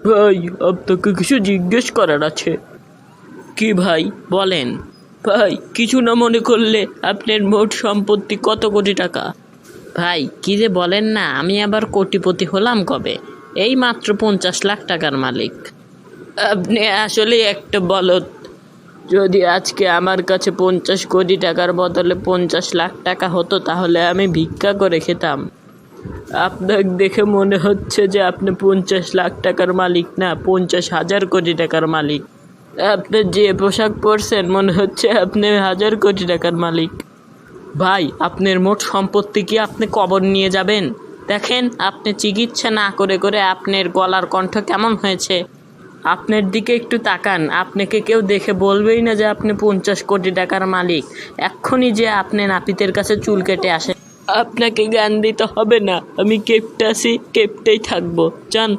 ভাই, আপনাকে কিছু জিজ্ঞেস করার আছে। কি ভাই, বলেন। ভাই, কিছু না মনে করলে আপনার মোট সম্পত্তি কত কোটি টাকা? ভাই, কি যে বলেন না, আমি আবার কোটিপতি হলাম কবে? এই মাত্র 50 লাখ টাকার মালিক। আপনি আসলে একটা বলদ। যদি আজকে আমার কাছে 50 কোটি টাকার বদলে 50 লাখ টাকা হতো তাহলে আমি ভিক্ষা করে খেতাম। আপনাকে দেখে মনে হচ্ছে যে আপনি 50 লাখ টাকার মালিক না, 50,000 কোটি টাকার মালিক। আপনি যে পোশাক পরছেন মনে হচ্ছে আপনি 1,000 কোটি টাকার মালিক। ভাই, আপনার মোট সম্পত্তি কি আপনি কবর নিয়ে যাবেন? দেখেন, আপনি চিকিৎসা না করে করে আপনার গলার কণ্ঠ কেমন হয়েছে। আপনার দিকে একটু তাকান, আপনাকে কেউ দেখে বলবেই না যে আপনি 50 কোটি টাকার মালিক। এক্ষুনি যে আপনি নাপিতের কাছে চুল কেটে আসেন। আপনাকে জ্ঞান দিতে হবে না, আমি কেপটে আছি, কেপটেই থাকবো। যান।